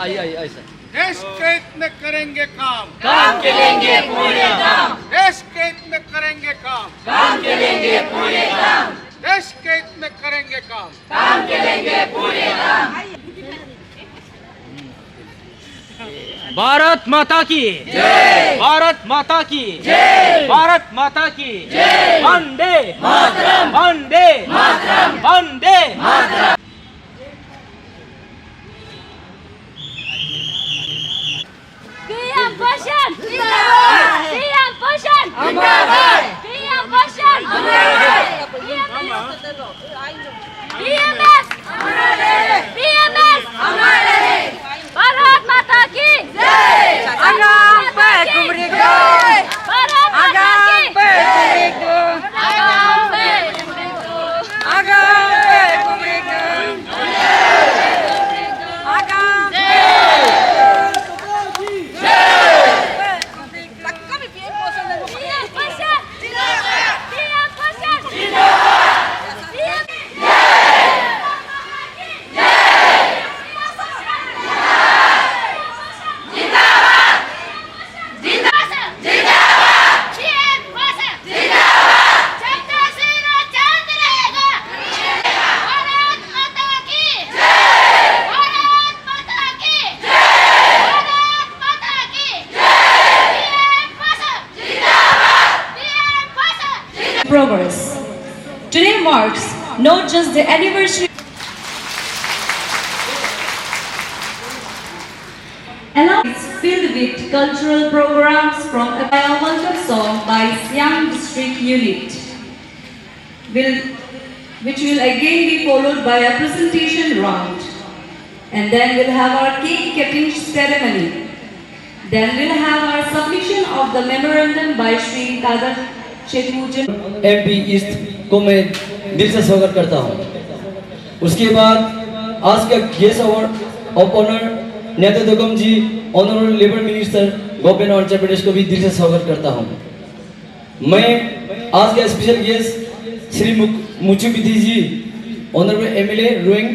आइए आइए आइए सर। देश के हित में करेंगे काम के लेंगे पूरे काम, देश के हित में करेंगे काम के लेंगे पूरे काम, देश के हित में करेंगे काम के लेंगे पूरे काम। भारत माता की जय, भारत माता की जय, भारत माता की जय, Vande Mataram, Vande Mataram, Vande Mataram. PM Boshan! PM Boshan! PM Boshan! BMS! BMS! Bharat Mata की जय! भारत माता की जय! भारत माता की progress. Today marks not just the anniversary. Along is filled with cultural programs from a welcome song by Siang District Unit, which will again be followed by a presentation round. And then we'll have our cake cutting ceremony. Then we'll have our submission of the memorandum by Shri Kadar Chetmujan. MP east को मैं दिल से स्वागत करता हूँ। उसके बाद आज का गेस्ट अवार्ड ऑफ ऑनर नेता Dugam ji, honourable labour minister government of Andhra Pradesh को भी दिल से स्वागत करता हूँ। मैं आज का स्पेशल गेस्ट श्री मुचुपिथी जी, ऑनरेबल एमएलए रोइंग,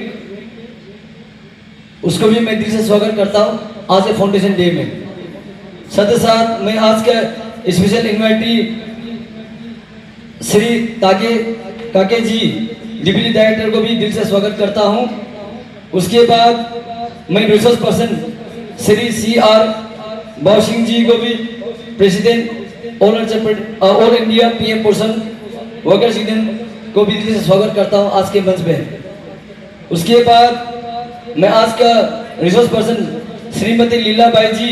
उसको भी मैं दिल से स्वागत करता हूँ आज के फाउंडेशन डे में। साथ ही साथ मैं आज का स्पेशल इन्वाइटी श्री काके जी, डिप्टी डायरेक्टर को भी दिल से स्वागत करता हूं। उसके बाद मैं रिसोर्स पर्सन श्री CR बाउसिंग जी को भी, president all India PM person workers union को भी दिल से स्वागत करता हूं आज के मंच पे। उसके बाद मैं आज का resource person Shrimati Leelabai ji,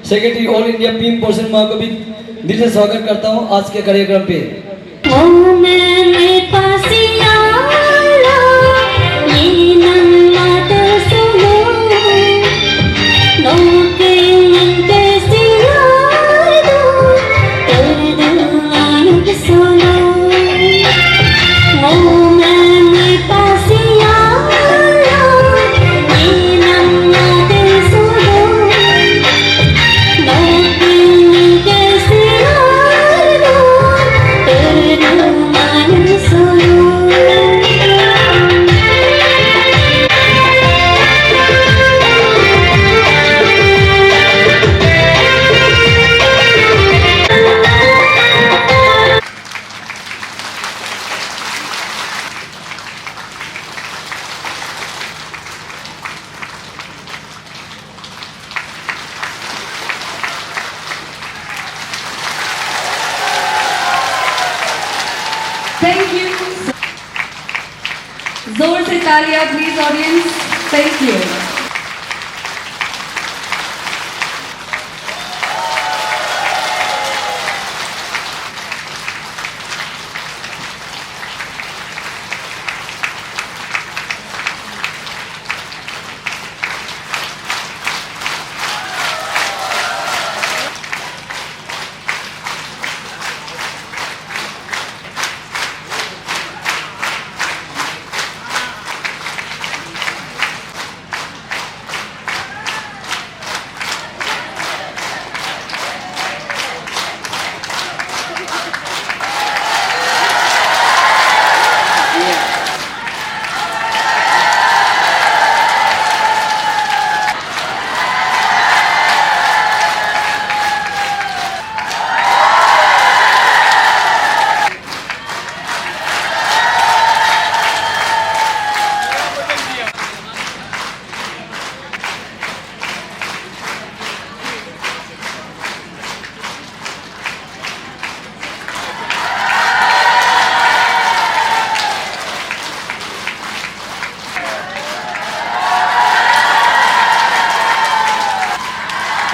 secretary all India PM person माँ को भी दिल से स्वागत करता हूं आज के कार्यक्रम पे। Thank you. जोर से तालियां प्लीज ऑडियंस। Thank you.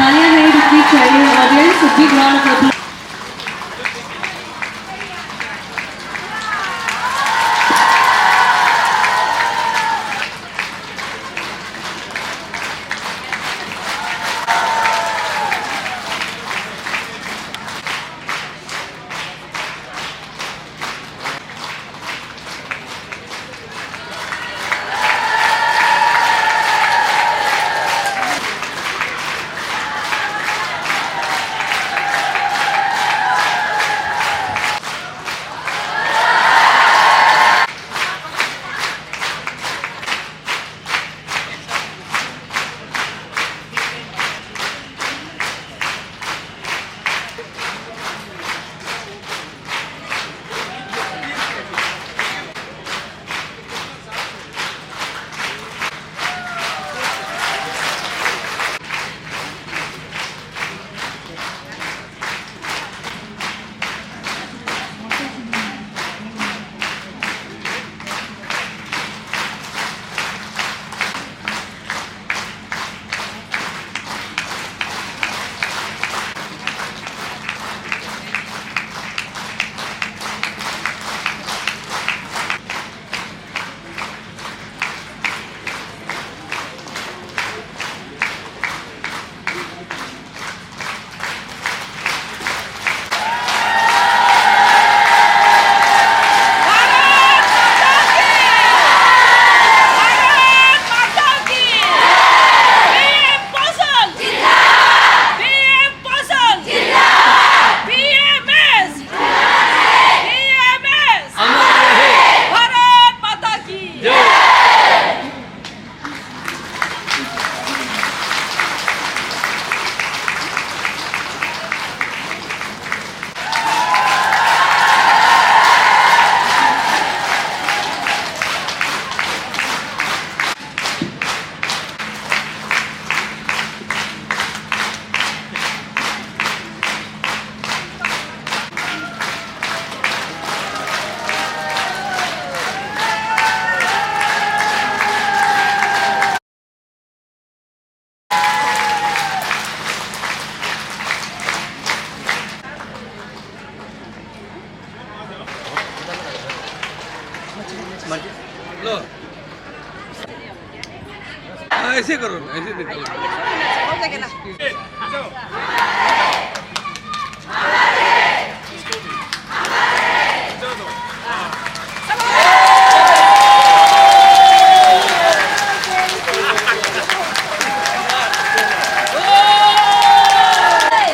तालियां नहीं रुकनी चाहिए audience big round of applause लो ऐसे करो ना, ऐसे देखो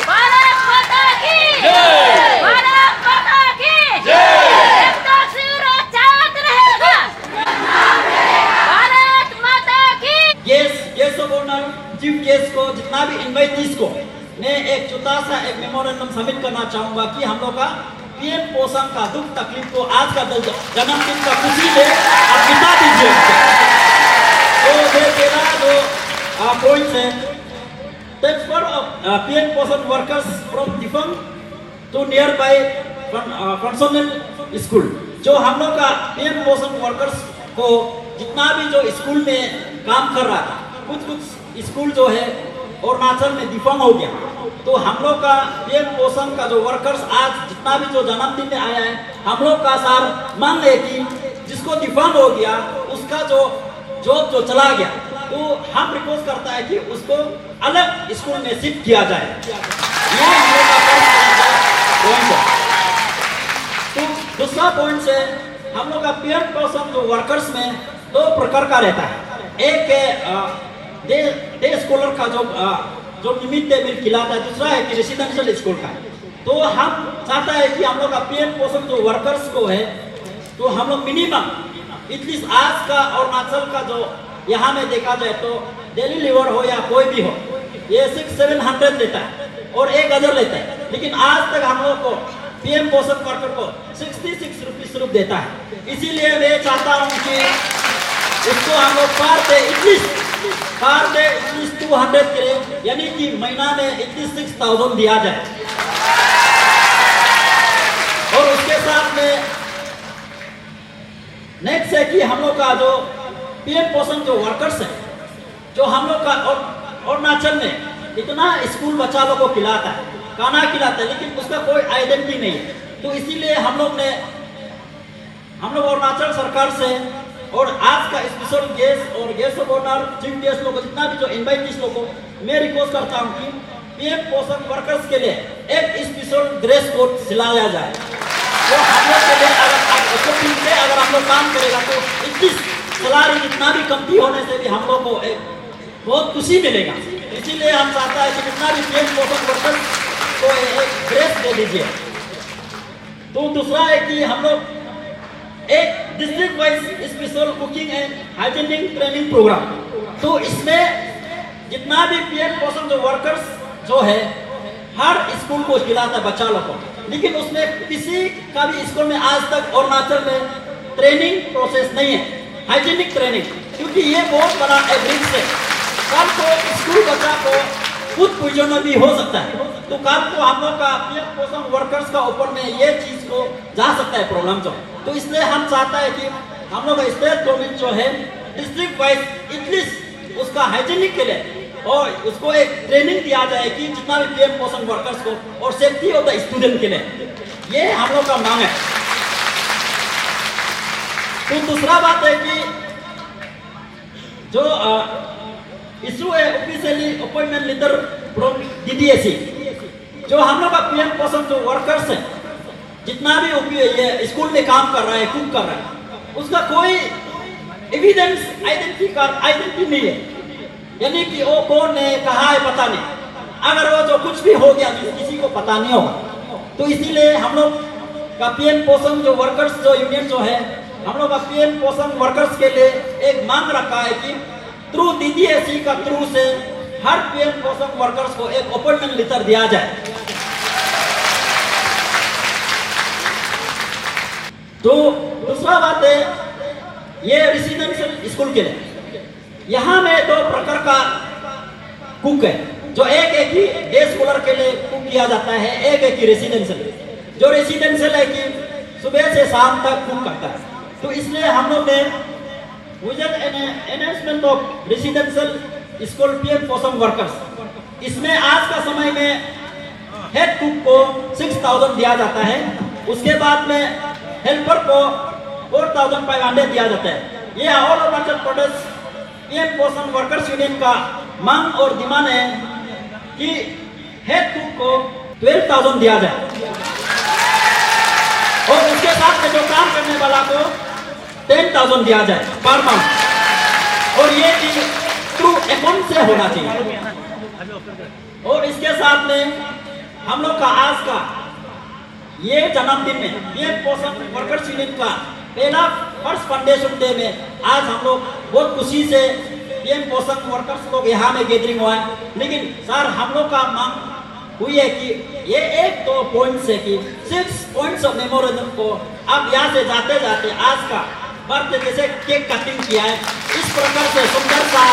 भारत माता की जय भारत माता की जय तक सुरक्षित रहेगा भारत माता की guest of honour chief guest को जितना भी इनवाइटीज को मैं एक छोटा सा एक मेमोरेंडम सबमिट करना चाहूंगा कि हम लोग का पीएम पोषण का दुख तकलीफ को आज का जन्मदिन का खुशी से आप बिता दीजिए। तो ये मेरा जो पॉइंट है thanks for PM Poshan workers from Diphang to nearby functional school. जो हम लोग का PM पोषण वर्कर्स को जितना भी जो स्कूल में काम कर रहा था, कुछ स्कूल जो है अरुणाचल में दिफंग हो गया, तो हम लोग का PM पोषण का जो वर्कर्स आज जितना भी जो जन्मदिन में आया है, हम लोग का सर मान ले कि जिसको दिफंग हो गया उसका जो जॉब जो चला गया, तो हम रिक्वेस्ट करता है कि उसको अलग स्कूल में शिफ्ट किया जाए। ये हम लोग का पॉइंट है। तो दूसरा पॉइंट से हम लोग का PM पोषण जो वर्कर्स में दो प्रकार का रहता है। एक है डे स्कॉलर का जो निमित्त मिल खिलाता है, दूसरा है कि रेसिडेंशियल स्कूल का। तो हम चाहता है कि हम लोग का PM पोषण जो वर्कर्स को है, तो हम लोग मिनिमम एटलीस्ट आज का अरुणाचल का जो यहाँ में देखा जाए तो डेली लेबर हो या कोई भी हो, ये 600-700 लेता है और 1000 लेता है, लेकिन आज तक हम लोग को PM पोषण वर्कर को 66 रुपीज सिर्फ देता है। इसीलिए मैं चाहता हूँ कि इसको हम लोग पर डे एटलीस्ट 200 करें, यानी कि महीना में एटलीस्ट 6000 दिया जाए। और उसके साथ में नेक्स्ट है कि हम लोग का जो PM पोषण जो वर्कर्स है, जो हम लोग का अरुणाचल में इतना स्कूल बच्चा लोग को खिलाता है, खाना खिलाता है, लेकिन उसका कोई आइडेंटिटी नहीं है। तो इसीलिए हम लोग अरुणाचल सरकार से और आज का स्पेशल गेस्ट और guest of honour chief guest लोग जितना भी जो इन्वाइटीज लोग को मैं रिक्वेस्ट करता हूँ कि पीएम पोषण वर्कर्स के लिए एक स्पेशल ड्रेस कोड सिलाया जाए। तो हम लोग के लिए अगर हम लोग काम करेगा तो 21 सैलरी जितना भी कमती होने से भी हम लोग को एक बहुत खुशी मिलेगा। इसीलिए हम चाहता है कि जितना भी पीएम पोषण वर्कर्स को एक ड्रेस दे दीजिए। तो दूसरा है कि हम लोग एक district wise special cooking and hygienic training programme, तो इसमें जितना भी पीएम पोषण जो वर्कर्स जो है हर स्कूल को खिलाता है बच्चा लोग को, लेकिन उसमें किसी का भी स्कूल में आज तक अरुणाचल में ट्रेनिंग प्रोसेस नहीं है, हाइजीनिक ट्रेनिंग, क्योंकि ये बहुत बड़ा एक रिस्क है। कल को स्कूल बच्चा को फूड पॉइजनर भी हो सकता है, तो कल को हम लोग का पीएम पोषण वर्कर्स का ऊपर में ये चीज को जा सकता है प्रॉब्लम जो। तो इसलिए हम चाहता है कि हम लोग स्टेट गवर्नमेंट जो है डिस्ट्रिक्ट वाइज एटलीस्ट उसका हाइजीनिक के लिए और उसको एक ट्रेनिंग दिया जाए कि जितना भी पीएम पोषण वर्कर्स को और सेफ्टी ऑफ द स्टूडेंट के लिए, ये हम लोग का मांग है। तो दूसरा बात है कि जो इशू है ऑफिशियली अपॉइंटमेंट लेटर फ्रॉम डीडीएसी, जो हम लोग का पीएम पोषण जो वर्कर्स है जितना भी ये स्कूल में काम कर रहा है, कुक कर रहा है, उसका कोई एविडेंस आइडेंटिटी नहीं है, यानी कि वो कौन है कहाँ है पता नहीं। अगर वो जो कुछ भी हो गया तो किसी को पता नहीं होगा। तो इसीलिए हम लोग का पीएम पोषण जो वर्कर्स जो यूनियन जो है हम लोग का पीएम पोषण वर्कर्स के लिए एक मांग रखा है कि थ्रू डीडीएसी का थ्रू से हर पीएम पोषण वर्कर्स को एक अपॉइंटमेंट लेटर दिया जाए। तो दूसरा बात है ये रेसिडेंशियल स्कूल के लिए यहाँ में दो प्रकार का कुक है, जो एक ही डे स्कॉलर के लिए कुक किया जाता है, एक ही रेसिडेंशियल। जो रेसिडेंशियल है कि सुबह से शाम तक कुक करता है। तो इसलिए हम लोग ने enhancement of residential school PM पोषण वर्कर्स, इसमें आज का समय में हेड कुक को 6,000 दिया जाता है, उसके बाद में हेल्पर को 4,500 दिया जाता है। ये ऑल अरुणाचल प्रदेश पीएम पोषण वर्कर्स यूनियन का मांग और डिमांड है कि हेड कुक को 12,000 दिया जाए और उसके साथ में जो काम करने वाला को 10,000 दिया जाए पर मंथ, और ये चीज थ्रू अकाउंट से होना चाहिए। और इसके साथ में हम लोग का आज का ये जन्मदिन में पीएम पोषण वर्कर्स यूनियन का पहला फर्स्ट फाउंडेशन डे में आज हम लोग बहुत खुशी से पीएम पोषण वर्कर्स लोग यहाँ में गैदरिंग हुआ है। लेकिन सर हम लोग का मांग हुई है कि ये 1-2 पॉइंट्स है कि 6 पॉइंट्स ऑफ मेमोरेंडम को अब यहाँ से जाते जाते आज का बर्थडे जैसे केक कटिंग किया है, इस प्रकार से सुंदर सा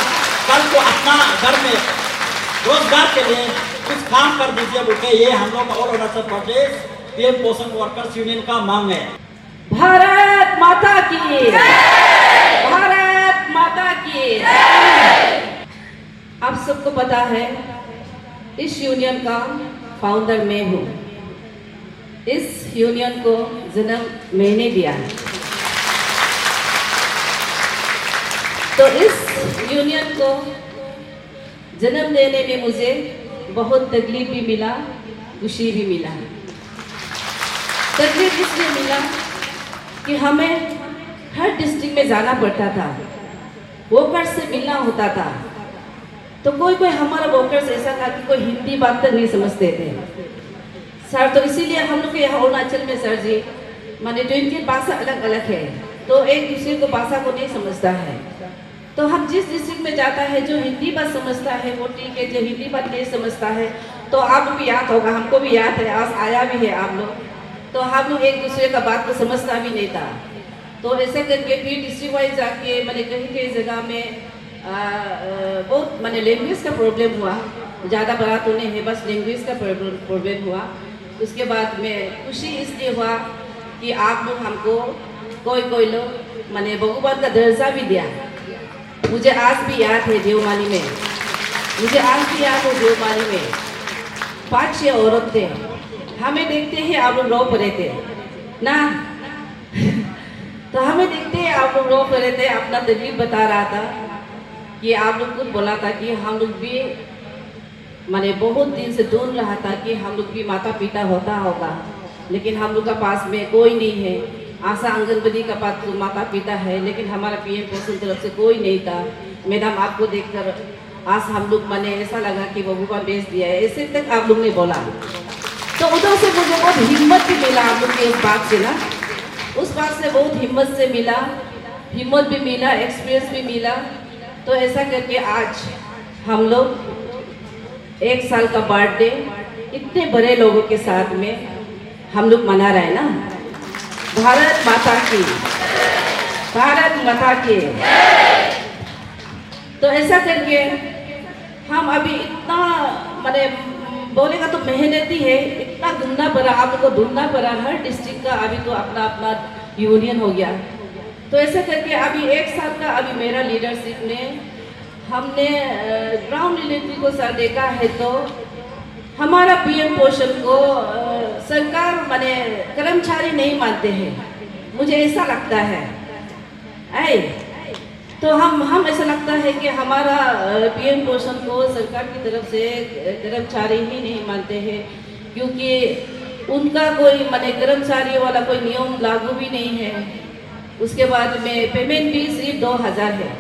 कल को अपना घर में रोजगार के लिए कुछ काम कर दीजिए बोल के ये हम लोग ऑल अरुणाचल प्रदेश पीएम पोषण वर्कर्स यूनियन का मांग है। भारत माता की, भारत माता की। आप सबको पता है इस यूनियन का फाउंडर मैं हूँ। इस यूनियन को जन्म मैंने दिया है। तो इस यूनियन को जन्म देने में मुझे बहुत तकलीफ भी मिला, खुशी भी मिला। तकलीफ इसलिए मिला कि हमें हर डिस्ट्रिक्ट में जाना पड़ता था, वर्कर्स से मिलना होता था। तो कोई हमारा वर्कर्स ऐसा था कि कोई हिंदी बात तक नहीं समझते थे सर। तो इसीलिए हम लोग के यहाँ अरुणाचल में सर जी माने 20 भाषा अलग अलग है, तो एक दूसरे को भाषा को नहीं समझता है। तो हम जिस डिस्ट्रिक्ट में जाता है जो हिंदी बात समझता है वो ठीक है, जो हिंदी बात नहीं समझता है तो आपको भी याद होगा, हमको भी याद है, आज आया भी है आप लोग। तो हम लोग एक दूसरे का बात को समझता भी नहीं था। तो ऐसे करके फिर डिस्ट्रिक्ट वाइज जाके मैंने कहीं कहीं जगह में बहुत मैंने लैंग्वेज का प्रॉब्लम हुआ, ज़्यादा बड़ा तो नहीं है, बस लैंग्वेज का प्रॉब्लम हुआ। उसके बाद में खुशी इसलिए हुआ कि आप लोग हमको कोई लोग मैंने भगवान का दर्जा भी दिया। मुझे आज भी याद है देवमाली में मुझे आज भी याद है देवमाली में 5-6 औरत थे, हमें देखते ही आप लोग रो पड़े थे ना तो हमें देखते ही आप लोग रो पड़े थे। अपना तकलीफ बता रहा था कि आप लोग खुद बोला था कि हम लोग भी माने बहुत दिन से ढूंढ रहा था कि हम लोग भी माता पिता होता होगा, लेकिन हम लोग का पास में कोई नहीं है। आशा आंगनबाड़ी का पास तो माता पिता है, लेकिन हमारा पीएम पोषण तरफ से कोई नहीं था। मैडम आपको देखकर आज हम लोग माने ऐसा लगा कि वो भगवान भेज दिया है, ऐसे तक आप लोग ने बोला। तो उधर से मुझे बहुत हिम्मत भी मिला आप लोग की इस बात से ना, उस बात से बहुत हिम्मत से मिला, हिम्मत भी मिला, एक्सपीरियंस भी मिला। तो ऐसा करके आज हम लोग 1 साल का बर्थडे इतने बड़े लोगों के साथ में हम लोग मना रहे हैं ना। भारत माता की, भारत माता की। तो ऐसा करके हम अभी इतना माने बोलेगा तो मेहनती है, इतना ढूंढना पड़ा, आप लोग को ढूंढना पड़ा हर डिस्ट्रिक्ट का। अभी तो अपना अपना यूनियन हो गया। तो ऐसा करके अभी 1 साल का अभी मेरा लीडरशिप ने हमने ग्राउंड रिलेटिव को सर देखा है। तो हमारा पीएम पोषण को सरकार माने कर्मचारी नहीं मानते हैं, मुझे ऐसा लगता है। तो हम ऐसा लगता है कि हमारा पीएम पोषण को सरकार की तरफ से कर्मचारी ही नहीं मानते हैं, क्योंकि उनका कोई माने कर्मचारी वाला कोई नियम लागू भी नहीं है। उसके बाद में पेमेंट भी सिर्फ 2000 है,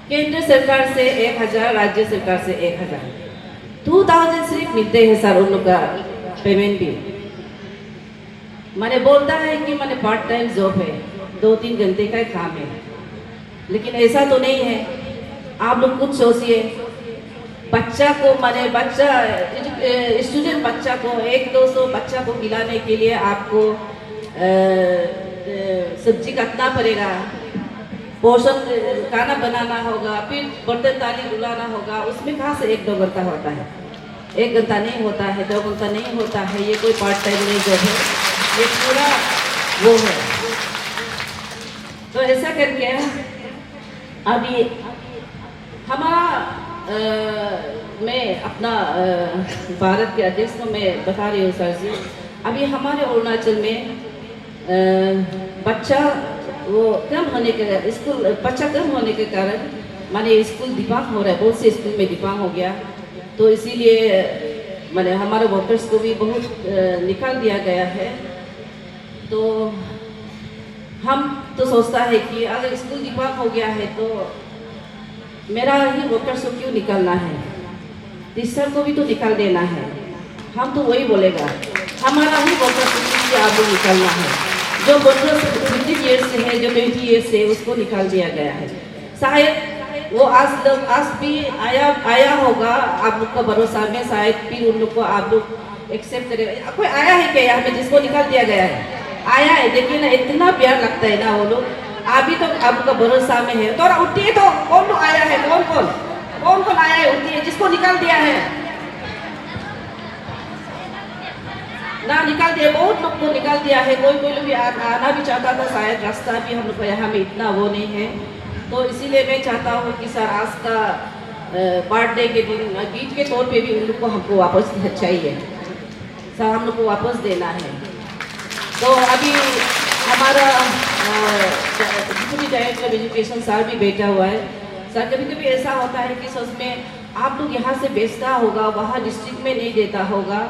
केंद्र सरकार से 1000, राज्य सरकार से 1000, 2000 सिर्फ मिलते हैं सर उन लोग का पेमेंट भी। मैंने बोलता है कि मैंने पार्ट टाइम जॉब है, 2-3 घंटे का काम है, लेकिन ऐसा तो नहीं है। आप लोग कुछ सोचिए, बच्चा को माने बच्चा स्टूडेंट बच्चा को 100-200 बच्चा को खिलाने के लिए आपको सब्जी काटना पड़ेगा, पोषण खाना बनाना होगा, फिर बर्तन ताली धुलाना होगा। उसमें कहाँ से 1-2 घंटा होता है? 1 घंटा नहीं होता है, 2 घंटा नहीं होता है। ये कोई पार्ट टाइम नहीं जॉब है, ये पूरा वो है। तो ऐसा करके अभी हमारा मैं अपना भारत के अध्यक्ष को मैं बता रही हूँ सर जी। अभी हमारे अरुणाचल में बच्चा वो कम होने के स्कूल बच्चा कम होने के कारण माने स्कूल दिमाग हो रहा है, बहुत से स्कूल में दिमाग हो गया। तो इसीलिए माने हमारे वर्कर्स को भी बहुत निकाल दिया गया है। तो हम तो सोचता है कि अगर स्कूल दिमाग हो गया है तो मेरा ही वर्कर्स को क्यों निकालना है, टीचर को भी तो निकाल देना है। हम तो वही बोलेगा, हमारा ही वर्कर्स को आगे निकालना है। जो वर्कर्स 15 ईयर्स से है, जो 20 ईयर्स से, उसको निकाल दिया गया है। शायद वो आज भी आया होगा आप लोग का भरोसा में, शायद फिर उन लोग को आप लोग एक्सेप्ट करेगा। कोई आया है क्या यहाँ पे जिसको निकाल दिया गया है? आया है, देखिए ना इतना प्यार लगता है ना वो लोग। अभी तो आपका भरोसा में है, थोड़ा उठिए। तो कौन लोग आया है? कौन आया है? उठिए, जिसको निकाल दिया है ना, निकाल दिया। बहुत लोग को निकाल दिया है। कोई लोग भी आना भी चाहता था, शायद रास्ता भी हम लोग का यहाँ में इतना वो नहीं है। तो इसीलिए मैं चाहता हूँ कि सर आज का बर्थडे के दिन गिफ्ट के तौर पे भी उन लोग को हमको वापस चाहिए सर, हम लोग को वापस देना है। तो अभी हमारा deputy director of education sir भी बैठा हुआ है। सर कभी कभी ऐसा होता है कि सच में आप लोग यहाँ से बेचता होगा, वहाँ डिस्ट्रिक्ट में नहीं देता होगा।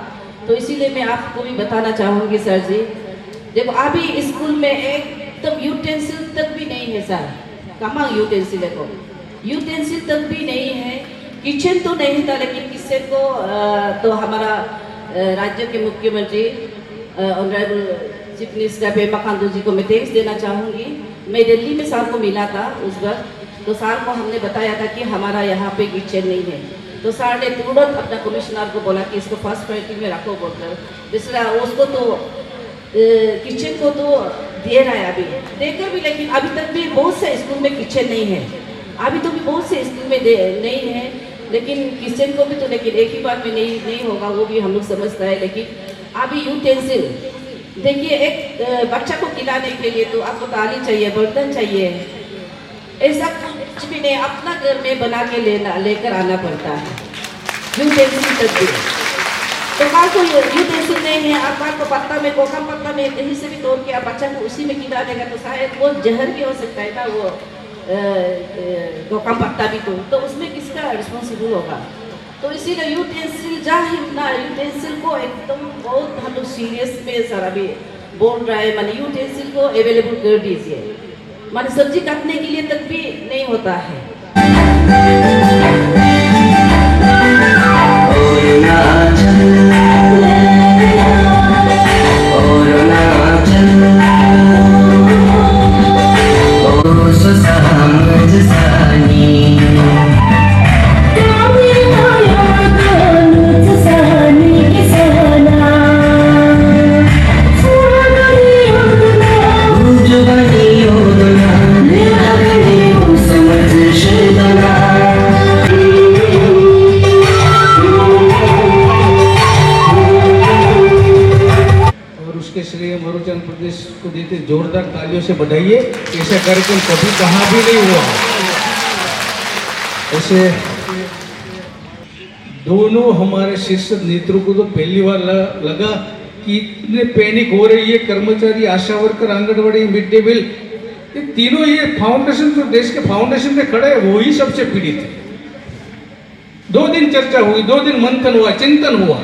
तो इसीलिए मैं आपको भी बताना चाहूँगी सर जी, देखो अभी स्कूल में एकदम यूटेंसिल तक भी नहीं है सर। कहाँ यूटेंसिल? देखो यूटेंसिल तक भी नहीं है। किचन तो नहीं था, लेकिन किचन को तो हमारा राज्य के मुख्यमंत्री honourable chief minister Pema Khandu ji को मैं थैंक्स देना चाहूँगी। मैं दिल्ली में सर को मिला था उस वक्त, तो सर को हमने बताया था कि हमारा यहाँ पे किचन नहीं है। तो सर ने तुरंत अपना कमिश्नर को बोला कि इसको फर्स्ट प्रायोरिटी में रखो बोलकर। दूसरा उसको तो किचन को तो दे रहा है अभी देकर भी, लेकिन अभी तक भी बहुत से स्कूल में किचन नहीं है। अभी तो भी बहुत से स्कूल में नहीं है, लेकिन किचन को भी तो लेकिन एक ही बार में नहीं होगा, वो भी हम लोग समझता है। लेकिन अभी यूटेंसिल देखिए, एक बच्चा को खिलाने के लिए तो आपको थाली चाहिए, बर्तन चाहिए। ऐसा कुछ भी नहीं, अपना घर में बना के लेकर आना पड़ता है, यूटेंसिल तक भी। तो माँ को यूटेंसिल नहीं है, आप माँ को पत्ता में, कोकम पत्ता में कहीं से भी तोड़ के आप बच्चा को उसी में गिरा देगा तो शायद वो जहर भी हो सकता है ना, वो कोकम पत्ता भी तो उसमें किसका रिस्पॉन्सिबल होगा। तो इसीलिए यूटेंसिल यूटेंसिल को एकदम बहुत हम लोग सीरियस में सर अभी बोल रहा है, माने यूटेंसिल को अवेलेबल कर दीजिए, माने सब्जी काटने के लिए तक भी नहीं होता है। अरुणाचल प्रदेश को देते जोरदार तालियों से बधाइए। ऐसा कार्यक्रम कभी कहाँ भी नहीं हुआ। ऐसे दोनों हमारे शीर्ष नेतृत्व को तो पहली बार लगा कि इतने पैनिक हो रही है, कर्मचारी, Asha worker, anganwadi, mid day meal, ये तीनों ये फाउंडेशन जो देश के फाउंडेशन में खड़े हैं वही सबसे पीड़ित है। 2 दिन चर्चा हुई, 2 दिन मंथन हुआ, चिंतन हुआ।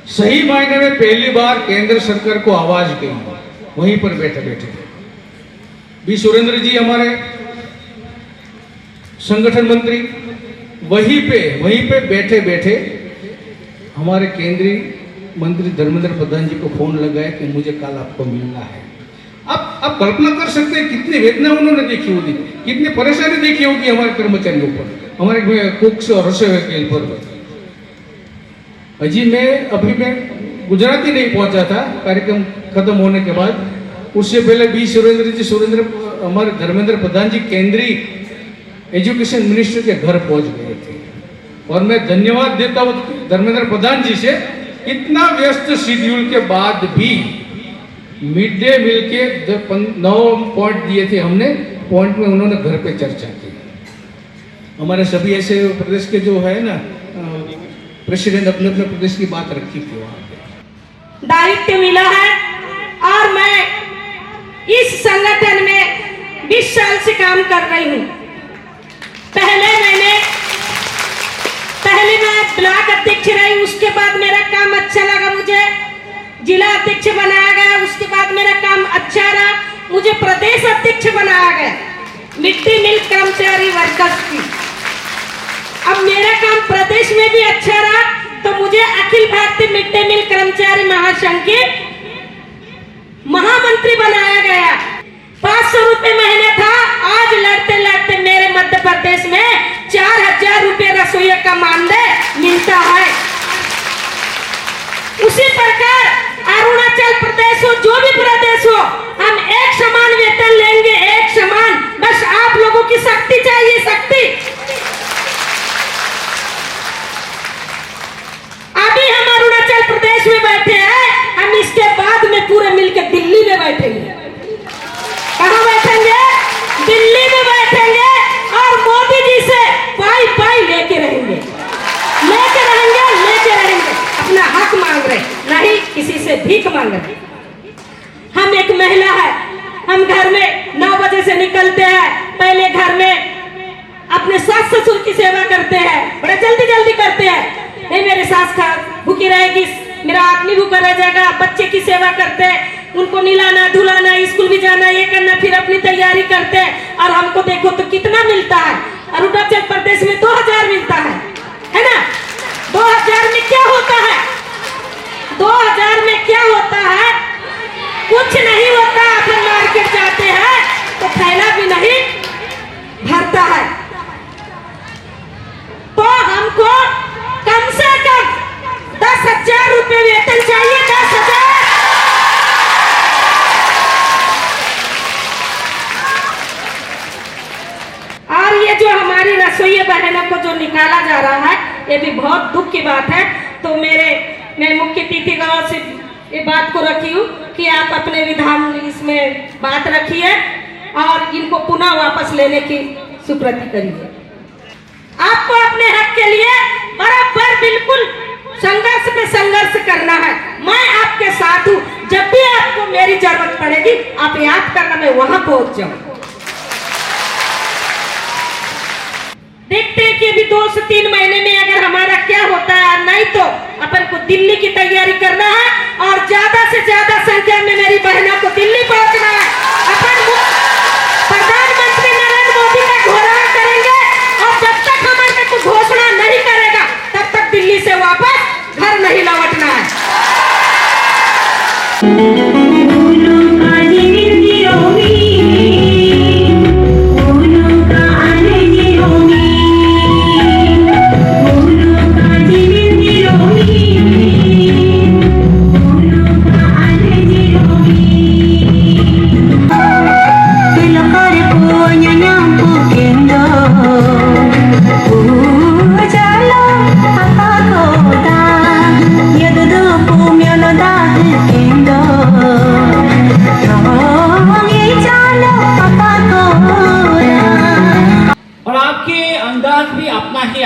सही मायने में पहली बार केंद्र सरकार को आवाज गई वहीं पर बैठे बैठे। बी सुरेंद्र जी हमारे संगठन मंत्री वहीं पे बैठे बैठे हमारे केंद्रीय मंत्री धर्मेंद्र प्रधान जी को फोन लगाया कि मुझे कल आपको मिलना है। आप कल्पना कर सकते हैं कितनी वेदना उन्होंने देखी होगी, कितनी परेशानी देखी होगी हमारे कर्मचारियों पर, हमारे कुक्स और रसोई केल पर। अभी मैं गुजरात ही नहीं पहुंचा था कार्यक्रम खत्म होने के बाद। उससे पहले बी सुरेंद्र हमारे धर्मेंद्र प्रधान जी केंद्रीय एजुकेशन मिनिस्टर के घर पहुंच गए थे। और मैं धन्यवाद देता हूं धर्मेंद्र प्रधान जी से, इतना व्यस्त शेड्यूल के बाद भी मिड डे मील के 9 पॉइंट दिए थे हमने, पॉइंट में उन्होंने घर पे चर्चा की। हमारे सभी ऐसे प्रदेश के जो है ना प्रेसिडेंट अपने अपने प्रदेश की बात रखी थी वहां पे। दायित्व मिला है और मैं इस संगठन में 20 साल से काम कर रही हूँ। पहले मैं ब्लॉक अध्यक्ष रही, उसके बाद मेरा काम अच्छा लगा, मुझे जिला अध्यक्ष बनाया गया, उसके बाद मेरा काम अच्छा रहा, मुझे प्रदेश अध्यक्ष बनाया गया मिड डे मील कर्मचारी वर्कर्स की। अब मेरा काम प्रदेश में भी अच्छा रहा तो मुझे अखिल भारतीय मिड डे मील कर्मचारी महासंघ के महामंत्री बनाया गया। 500 रुपए महीने था, आज लड़ते लड़ते मेरे मध्य प्रदेश में 4000 रुपए रसोइया का मानदेय मिलता है। उसी प्रकार अरुणाचल प्रदेश हो, जो भी प्रदेश हो, हम एक समान वेतन लेंगे, एक समान। बस आप लोगों की शक्ति चाहिए, शक्ति। अभी हम अरुणाचल प्रदेश में बैठे हैं, हम इसके बाद में पूरे मिलकर दिल्ली में बैठेंगे। कहाँ बैठेंगे? दिल्ली में बैठेंगे और मोदी जी से पाई लेके रहेंगे। अपना हक मांग रहे, नहीं किसी से भीख मांग रहे। हम एक महिला है, हम घर में 9 बजे से निकलते हैं, पहले घर में अपने सास ससुर की सेवा करते हैं, बड़े जल्दी जल्दी करते हैं। नहीं मेरे सास भूखी रहेगी, मेरा आदमी भूखा रह जाएगा, बच्चे की सेवा करते हैं, उनको नहलाना धुलाना, स्कूल भी जाना, ये करना, फिर अपनी तैयारी करते हैं। और हमको देखो तो कितना मिलता है, अरुणाचल प्रदेश में 2000 मिलता है ना। 2000 में क्या होता है? 2000 में क्या होता है? कुछ नहीं होता। अपन मार्केट जाते हैं तो थैला भी नहीं भरता है। तो हमको कम से कम 10,000 रुपए वेतन चाहिए, 10,000। और ये जो हमारी रसोई बहनों को जो निकाला जा रहा है, ये भी बहुत दुख की बात है। तो मैं मुख्य अतिथि गण से ये बात को रखी हूँ कि आप अपने विधान इसमें बात रखिए और इनको पुनः वापस लेने की सुप्रति करिए। आपको अपने हक के लिए बराबर बिल्कुल संघर्ष पे संघर्ष करना है। मैं आपके साथ हूँ। जब भी आपको मेरी जरूरत पड़ेगी आप याद करना, मैं वहां पहुंच जाऊं। देखते हैं कि अभी 2 से 3 महीने में अगर हमारा क्या होता है, नहीं तो अपन को दिल्ली की तैयारी करना है और ज्यादा से ज्यादा संख्या में मेरी बहनों को दिल्ली पहुंचना है। अपन प्रधानमंत्री नरेंद्र मोदी का घोषणा करेंगे और जब तक हमारे को घोषणा नहीं करेगा तब तक दिल्ली से वापस घर नहीं लौटना है।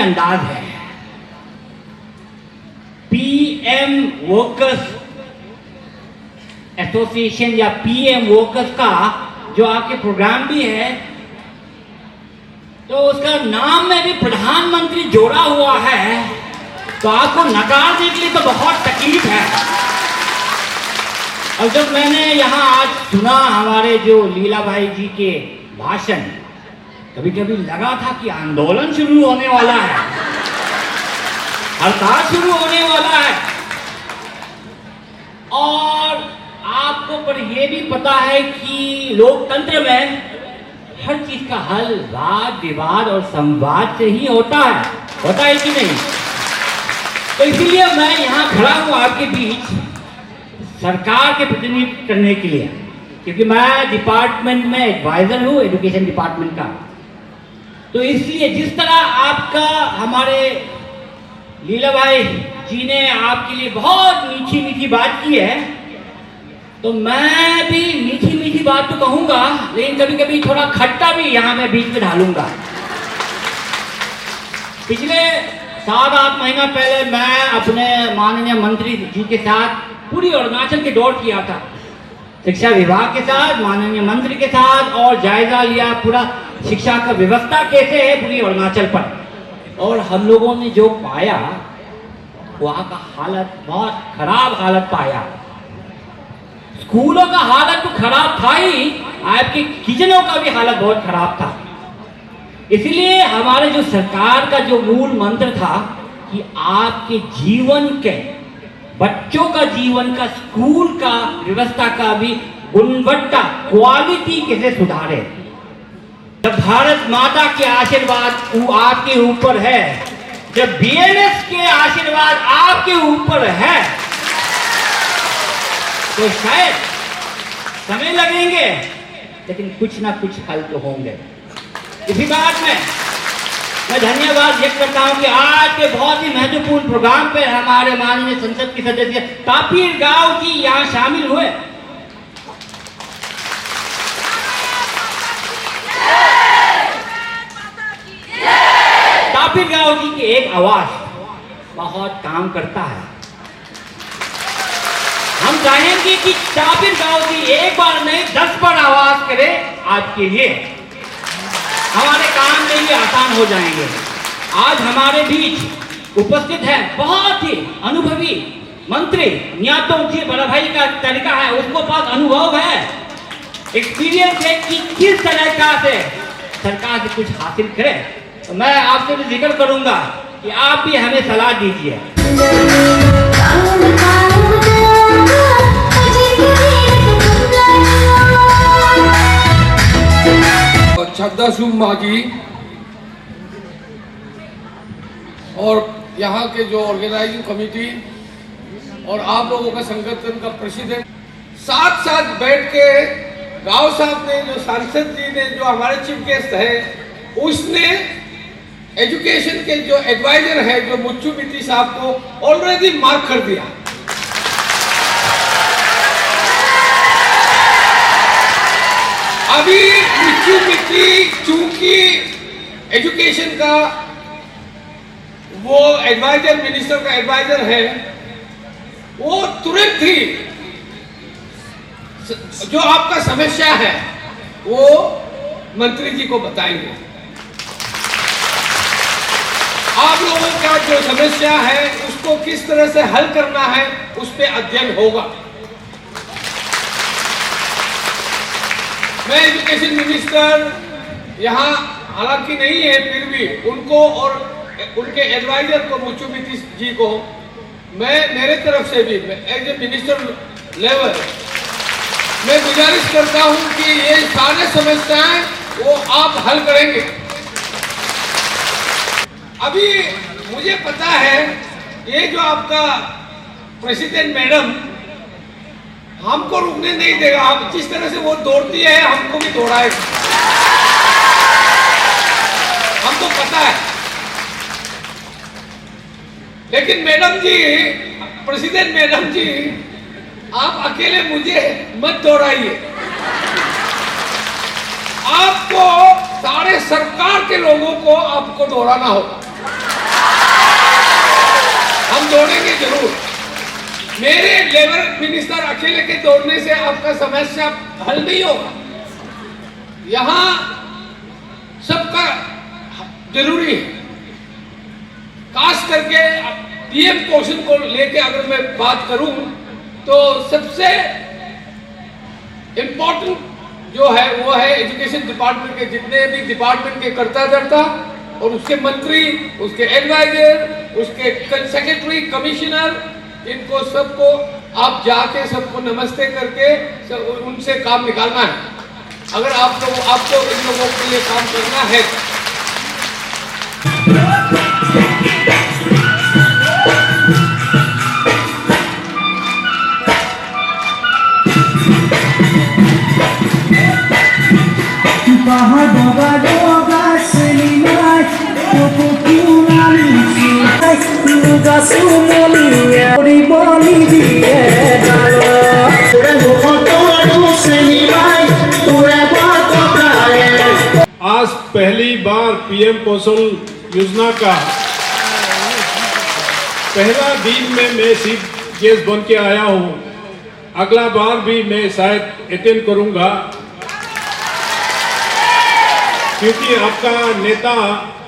अंदाज है। पीएम वर्कर्स एसोसिएशन या पीएम वर्कर्स का जो आपके प्रोग्राम भी है, तो उसका नाम में भी प्रधानमंत्री जोड़ा हुआ है, तो आपको नकारने के लिए तो बहुत तकलीफ है। और जब मैंने यहाँ आज सुना हमारे जो लीला भाई जी के भाषण, कभी कभी लगा था कि आंदोलन शुरू होने वाला है, हड़ताल शुरू होने वाला है। और आपको पर यह भी पता है कि लोकतंत्र में हर चीज का हल वाद विवाद और संवाद से ही होता है कि नहीं? तो इसीलिए मैं यहाँ खड़ा हूँ आपके बीच सरकार के प्रतिनिधित्व करने के लिए, क्योंकि मैं डिपार्टमेंट में एडवाइजर हूँ, एजुकेशन डिपार्टमेंट का। तो इसलिए जिस तरह आपका हमारे लीला भाई जी ने आपके लिए बहुत मीठी मीठी बात की है, तो मैं भी मीठी मीठी बात तो कहूंगा, लेकिन कभी कभी थोड़ा खट्टा भी यहाँ मैं बीच में डालूंगा। पिछले 7-8 महीना पहले मैं अपने माननीय मंत्री जी के साथ पूरी अरुणाचल के दौर किया था, शिक्षा विभाग के साथ, माननीय मंत्री के साथ, और जायजा लिया पूरा शिक्षा का व्यवस्था कैसे है पूरी अरुणाचल पर। और हम लोगों ने जो पाया, वहाँ का हालत बहुत खराब हालत पाया। स्कूलों का हालत तो खराब था ही, आपके किचनों का भी हालत बहुत खराब था। इसलिए हमारे जो सरकार का जो मूल मंत्र था कि आपके जीवन के, बच्चों का जीवन का, स्कूल का व्यवस्था का भी गुणवत्ता, क्वालिटी कैसे सुधारे। जब भारत माता के आशीर्वाद आपके ऊपर है, जब बीएनएस के आशीर्वाद आपके ऊपर है, तो शायद समय लगेंगे, लेकिन कुछ ना कुछ हल तो होंगे। इसी बात में मैं धन्यवाद व्यक्त करता हूं कि आज के बहुत ही महत्वपूर्ण प्रोग्राम पे हमारे माननीय संसद के सदस्य तापिर गांव जी यहाँ शामिल हुए। तापिर गांव जी की एक आवाज बहुत काम करता है। हम चाहेंगे कि तापिर गांव जी एक बार नहीं 10 बार आवाज करे आपके लिए, हमारे काम में ये आसान हो जाएंगे। आज हमारे बीच उपस्थित है बहुत ही अनुभवी मंत्री न्यातो जी, बड़ा भाई का तरीका है, उसको पास अनुभव है, एक्सपीरियंस है कि किस तरह का से सरकार से कुछ हासिल करे। तो मैं आपसे भी जिक्र करूंगा कि आप भी हमें सलाह दीजिए। छद्दासुम मागी और यहाँ के जो ऑर्गेनाइजिंग कमेटी और आप लोगों का संगठन का प्रेसिडेंट साथ साथ बैठ के गांव साहब ने, जो सांसद जी ने, जो हमारे चीफ गेस्ट है, उसने एजुकेशन के जो एडवाइजर है जो मुच्चू मिट्टी साहब को ऑलरेडी मार्क कर दिया। अभी मुच्चू मिट्टी चूंकि एजुकेशन का वो एडवाइजर, मिनिस्टर का एडवाइजर है, वो तुरंत ही जो आपका समस्या है वो मंत्री जी को बताएंगे। आप लोगों का जो समस्या है उसको किस तरह से हल करना है उस पर अध्ययन होगा। मैं एजुकेशन मिनिस्टर यहाँ हालांकि नहीं है, फिर भी उनको और उनके एडवाइजर को मुचुमिती जी को मैं मेरे तरफ से भी एज ए मिनिस्टर लेवल मैं गुजारिश करता हूं कि ये सारे समस्याएं वो आप हल करेंगे। अभी मुझे पता है ये जो आपका प्रेसिडेंट मैडम हमको रुकने नहीं देगा। आप जिस तरह से वो दौड़ती है हमको भी दौड़ाएगी, हमको पता है। लेकिन मैडम जी, प्रेसिडेंट मैडम जी, आप अकेले मुझे मत दौड़ाइए। आपको सारे सरकार के लोगों को आपको दौड़ाना होगा। हम दौड़ेंगे जरूर। मेरे लेबर मिनिस्टर अकेले के दौड़ने से आपका समस्या हल नहीं होगा। यहाँ सबका जरूरी है। खास करके पीएम पोषण को लेके अगर मैं बात करूं तो सबसे इम्पोर्टेंट जो है वो है एजुकेशन डिपार्टमेंट के जितने भी डिपार्टमेंट के कर्ता धर्ता और उसके मंत्री, उसके एडवाइजर, उसके सेक्रेटरी, कमिश्नर, इनको सबको आप जाके सबको नमस्ते करके उनसे काम निकालना है। अगर आपको इन लोगों के लिए काम करना है। आज पहली बार पीएम पोषण योजना का पहला दिन में मैं चीफ गेस्ट बन के आया हूँ। अगला बार भी मैं शायद अटेंड करूँगा, क्योंकि आपका नेता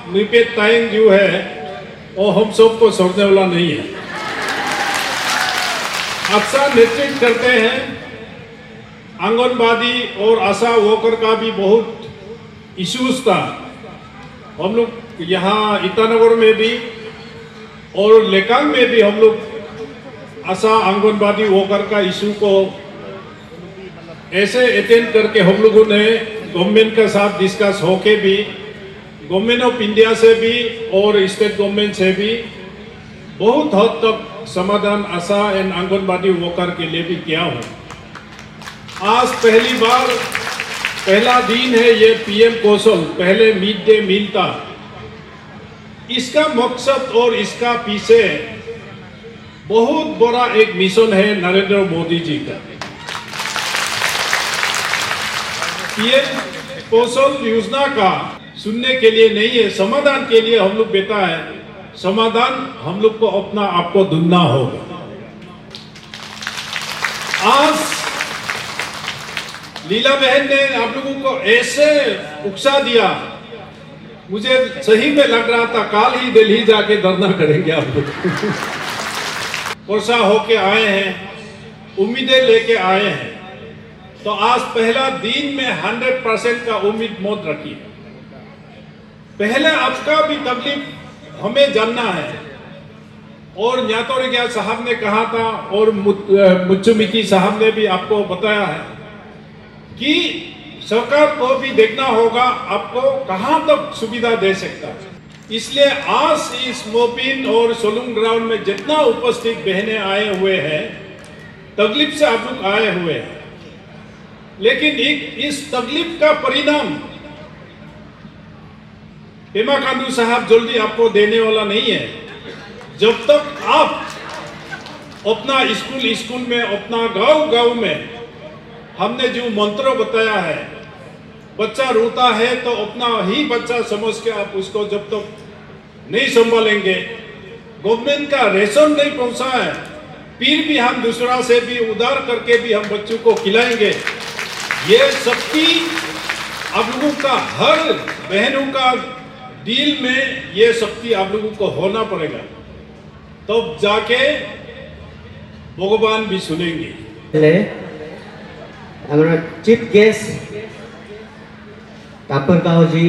निपेत तायंग जो है वो हम सबको छोड़ने वाला नहीं है। अच्छा नेतृत्व करते हैं। आंगनबाड़ी और आशा वर्कर का भी बहुत इश्यूज था। हम लोग यहाँ ईटानगर में भी और लेकांग में भी हम लोग आशा आंगनबाड़ी वर्कर का इशू को ऐसे अटेंड करके हम लोगों ने गवर्नमेंट के साथ डिस्कस होके भी, गवर्नमेंट ऑफ इंडिया से भी और स्टेट गवर्नमेंट से भी बहुत हद तक समाधान आशा एंड आंगनबाड़ी वर्कर के लिए भी किया हूँ। आज पहली बार पहला दिन है ये पीएम पोषण, पहले मिड डे मील था। इसका मकसद और इसका पीछे बहुत बड़ा एक मिशन है नरेंद्र मोदी जी का। पीएम पोषण योजना का सुनने के लिए नहीं है, समाधान के लिए हम लोग बैठा है। समाधान हम लोग को अपना आपको ढूंढना होगा। आज लीला बहन ने आप लोगों को ऐसे उकसा दिया, मुझे सही में लग रहा था काल ही दिल्ली जाके धरना करेंगे आप लोग। वर्षा होके आए हैं, उम्मीदें लेके आए हैं, तो आज पहला दिन में 100% का उम्मीद मत रखिए। पहले आपका भी तकलीफ हमें जानना है। और न्यातोरिया साहब ने कहा था और मुचुमिती साहब ने भी आपको बताया है कि सरकार को भी देखना होगा आपको कहां तक सुविधा दे सकता है। इसलिए आज इस मोपिन और सोलुंग ग्राउंड में जितना उपस्थित बहनें आए हुए हैं, तकलीफ से आप लोग आए हुए हैं, लेकिन इस तकलीफ का परिणाम पेमा खांडू साहब जल्दी आपको देने वाला नहीं है। जब तक आप अपना स्कूल में, अपना गांव में हमने जो मंत्र बताया है बच्चा रोता है तो अपना ही बच्चा समझ के आप उसको जब तक नहीं संभालेंगे, गवर्नमेंट का रेशन नहीं पहुंचा है, फिर भी हम दूसरा से भी उधार करके भी हम बच्चों को खिलाएंगे। ये शक्ति आप लोगों का, हर बहनों का दिल में ये शक्ति आप लोगों को होना पड़ेगा, तब जाके भगवान भी सुनेंगे। हमारा चीफ गेस्ट तापर काओ जी,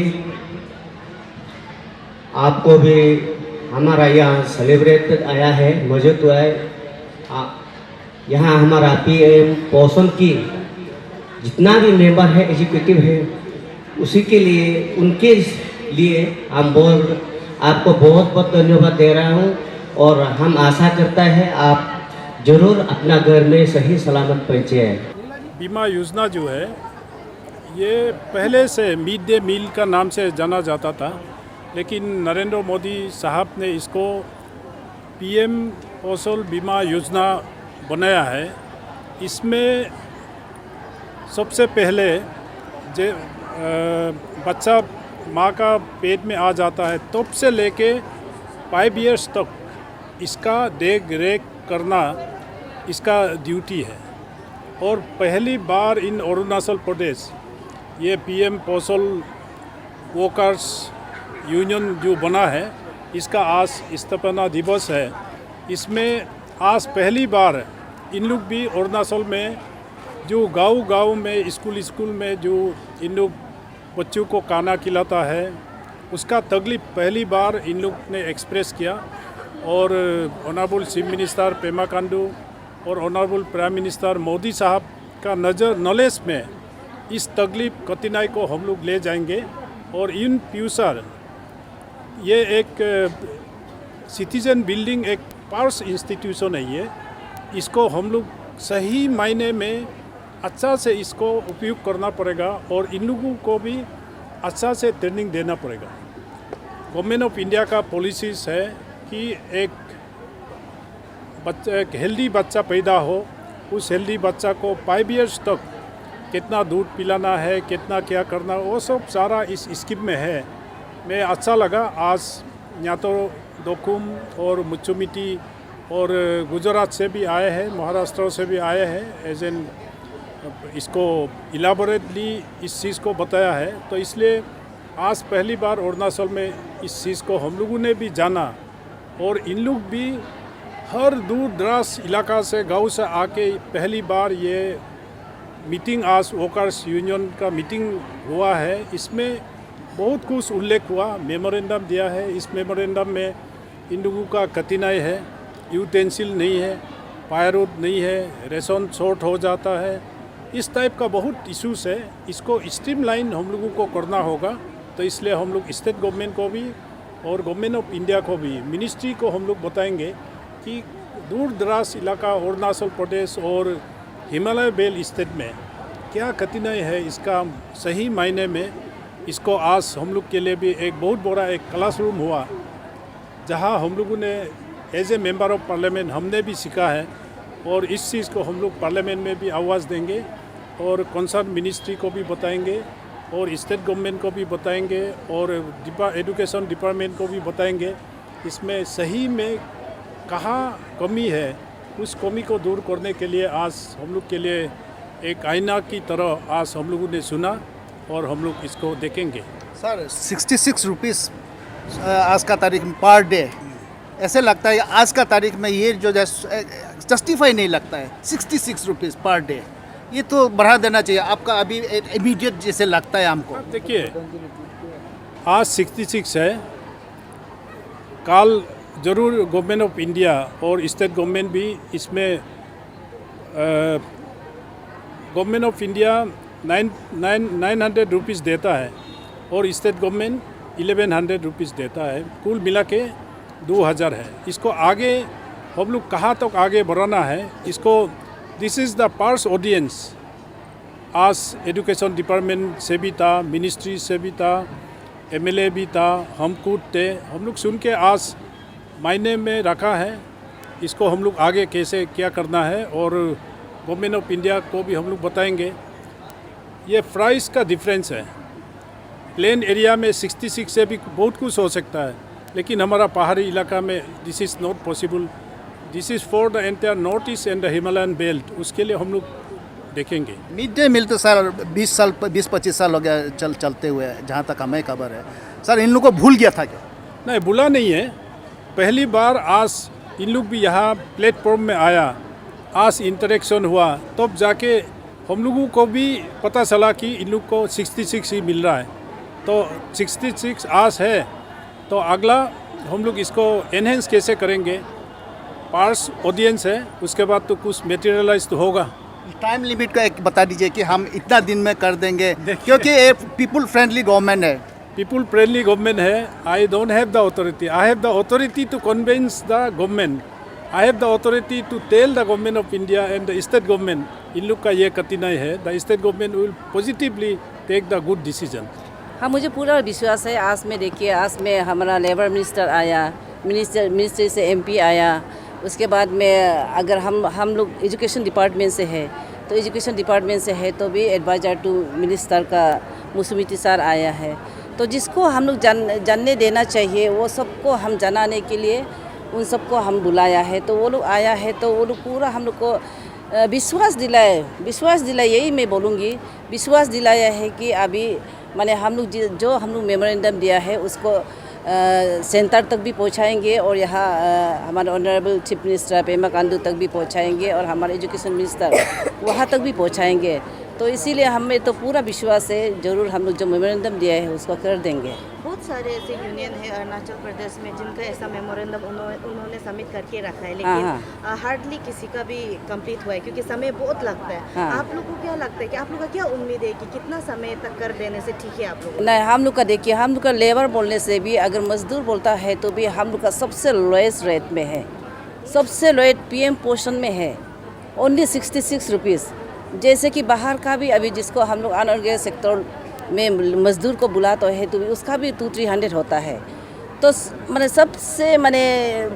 आपको भी हमारा यहाँ सेलिब्रेट आया है, मजे तो आए। यहाँ हमारा PM पोषण की जितना भी मेंबर है, एजुकेटिव है, उसी के लिए, उनके लिए हम आपको बहुत बहुत धन्यवाद दे रहा हूँ। और हम आशा करता है आप जरूर अपना घर में सही सलामत पहुँचे। बीमा योजना जो है ये पहले से मिड डे मील का नाम से जाना जाता था, लेकिन नरेंद्र मोदी साहब ने इसको PM फसल बीमा योजना बनाया है। इसमें सबसे पहले जो बच्चा माँ का पेट में आ जाता है तब से लेके 5 इयर्स तक इसका देख रेख करना इसका ड्यूटी है। और पहली बार इन अरुणाचल प्रदेश ये PM पोषण वर्कर्स यूनियन जो बना है, इसका आज स्थापना दिवस है। इसमें आज पहली बार इन लोग भी अरुणाचल में जो गांव में स्कूल में जो इन लोग बच्चों को खाना खिलाता है, उसका तकलीफ पहली बार इन लोग ने एक्सप्रेस किया। और honourable chief minister Pema Khandu और ऑनरेबल प्राइम मिनिस्टर मोदी साहब का नॉलेज में इस तकलीफ कठिनाई को हम लोग ले जाएंगे। और इन फ्यूचर ये एक सिटीजन बिल्डिंग एक पावर्स इंस्टीट्यूशन है, इसको हम लोग सही मायने में अच्छा से इसको उपयोग करना पड़ेगा और इन लोगों को भी अच्छा से ट्रेनिंग देना पड़ेगा। गवर्नमेंट ऑफ इंडिया का पॉलिसीज़ है कि एक हेल्दी बच्चा पैदा हो, उस हेल्दी बच्चा को 5 इयर्स तक कितना दूध पिलाना है, कितना क्या करना, वो सब सारा इस स्कीम में है। मैं अच्छा लगा आज यहाँ तो दोकुम और मुचुमिटी और गुजरात से भी आए हैं, महाराष्ट्र से भी आए हैं, एज एन इसको इलाबोरेटली इस चीज़ को बताया है। तो इसलिए आज पहली बार अरुणाचल में इस चीज़ को हम लोगों ने भी जाना और इन लोग भी हर दूर दराज इलाका से गांव से आके पहली बार ये मीटिंग आज वर्कर्स यूनियन का मीटिंग हुआ है। इसमें बहुत कुछ उल्लेख हुआ, मेमोरेंडम दिया है। इस मेमोरेंडम में इन लोगों का कठिनाई है, यूटेंसिल नहीं है, पायरोड नहीं है, रेशन शॉर्ट हो जाता है, इस टाइप का बहुत इश्यूज़ है। इसको स्ट्रीमलाइन हम लोगों को करना होगा। तो इसलिए हम लोग स्टेट गवर्नमेंट को भी और गवर्नमेंट ऑफ इंडिया को भी, मिनिस्ट्री को हम लोग बताएंगे कि दूर दराज इलाका अरुणाचल प्रदेश और हिमालय बेल्ट स्टेट में क्या कठिनाई है, इसका सही मायने में इसको आज हम लोग के लिए भी एक बहुत बड़ा एक क्लासरूम हुआ, जहां हम लोगों ने as a member of parliament हमने भी सीखा है। और इस चीज़ को हम लोग पार्लियामेंट में भी आवाज़ देंगे और कंसर्न मिनिस्ट्री को भी बताएंगे और स्टेट गवर्नमेंट को भी बताएंगे और एजुकेशन डिपार्टमेंट को भी बताएंगे। इसमें सही में कहाँ कमी है, उस कमी को दूर करने के लिए आज हम लोग के लिए एक आईना की तरह आज हम लोगों ने सुना और हम लोग इसको देखेंगे। सर 66 रुपीज़ आज का तारीख में पर डे, ऐसे लगता है आज का तारीख में ये जो जस्टिफाई नहीं लगता है। 66 रुपीज़ पर डे, ये तो बढ़ा देना चाहिए आपका अभी इमीडिएट जैसे लगता है हमको। देखिए आज 66 है, कल ज़रूर गवर्नमेंट ऑफ इंडिया और स्टेट गवर्नमेंट भी इसमें गवर्नमेंट ऑफ इंडिया 900 रुपीज़ देता है और स्टेट गवर्नमेंट 1100 रुपीज़ देता है, कुल मिला के 2000 है। इसको आगे हम लोग कहाँ तक आगे बढ़ाना है, इसको this is the parse audience. आज एजुकेशन डिपार्टमेंट से भी था, मिनिस्ट्री से भी था, MLA भी था, हम खुद थे, हम लोग सुन के आज मायने में रखा है। इसको हम लोग आगे कैसे क्या करना है और गवर्नमेंट ऑफ इंडिया को भी हम लोग बताएंगे। ये प्राइस का डिफरेंस है। प्लेन एरिया में 66 से भी बहुत कुछ हो सकता है, लेकिन हमारा पहाड़ी इलाका में this is not possible. This is for the entire north east and the Himalayan belt. उसके लिए हम लोग देखेंगे। मिड डे मील तो सर 20-25 साल हो गया चलते हुए, जहाँ तक हमें खबर है। सर इन लोगों को भूल गया था क्या? नहीं, भूला नहीं है। पहली बार आज इन लोग भी यहाँ प्लेटफॉर्म में आया, आज इंटरेक्शन हुआ, तब जाके हम लोगों को भी पता चला कि इन लोग को 66 ही मिल रहा है। तो 66 आज है, तो अगला हम लोग इसको एनहेंस कैसे करेंगे? पार्स ऑडियंस है, उसके बाद तो कुछ मटेरियलाइज तो होगा। टाइम लिमिट का एक बता दीजिए कि हम इतना दिन में कर देंगे, क्योंकि ये पीपुल फ्रेंडली गवर्नमेंट है। पीपुल फ्रेंडली गवर्नमेंट है। I don't have the authority. I have the authority to convince the government. I have the authority to tell the government of India and the state government. इन लोग का ये कठिनाई है। The state government will positively take the good decision. हाँ, मुझे पूरा विश्वास है। आज में देखिए, आज में हमारा लेबर मिनिस्टर आया, मिनिस्ट्री से एमपी आया। उसके बाद में अगर हम लोग एजुकेशन डिपार्टमेंट से है, तो एजुकेशन डिपार्टमेंट से है तो भी एडवाइज़र टू मिनिस्टर का मुसमिती सर आया है। तो जिसको हम लोग जानने देना चाहिए, वो सबको हम जनाने के लिए उन सबको हम बुलाया है। तो वो लोग आया है, तो वो लोग पूरा हम लोग को विश्वास दिलाए, यही मैं बोलूँगी, विश्वास दिलाया है कि अभी माने हम लोग जो हम लोग मेमोरेंडम दिया है उसको सेंटर तक भी पहुंचाएंगे, और यहाँ हमारे honourable chief minister Pema Khandu तक भी पहुंचाएंगे, और हमारे एजुकेशन मिनिस्टर वहाँ तक भी पहुंचाएंगे। तो इसीलिए हमें तो पूरा विश्वास है, ज़रूर हम लोग जो मेमोरेंडम दिया है उसको कर देंगे। बहुत सारे ऐसे यूनियन है अरुणाचल प्रदेश में जिनका ऐसा मेमोरेंडम उन्होंने सबमिट करके रखा है, लेकिन हार्डली किसी का भी कंप्लीट हुआ है, क्योंकि समय बहुत लगता है। आप लोग को क्या लगता है कि आप लोग का क्या उम्मीद है कि कितना समय तक कर देने से ठीक है आप लोग? नहीं, हम लोग का देखिए, हम लोग का लेबर बोलने से भी, अगर मजदूर बोलता है तो भी हम लोग का सबसे लोएस्ट रेट में है, सबसे लोएस्ट PM पोर्शन में है, ओनली 66 रुपीज़। जैसे कि बाहर का भी अभी जिसको हम लोग अनऑर्गेनाइज सेक्टर में मजदूर को बुलाते हैं तो भी उसका भी 200-300 होता है। तो मैंने सबसे मैंने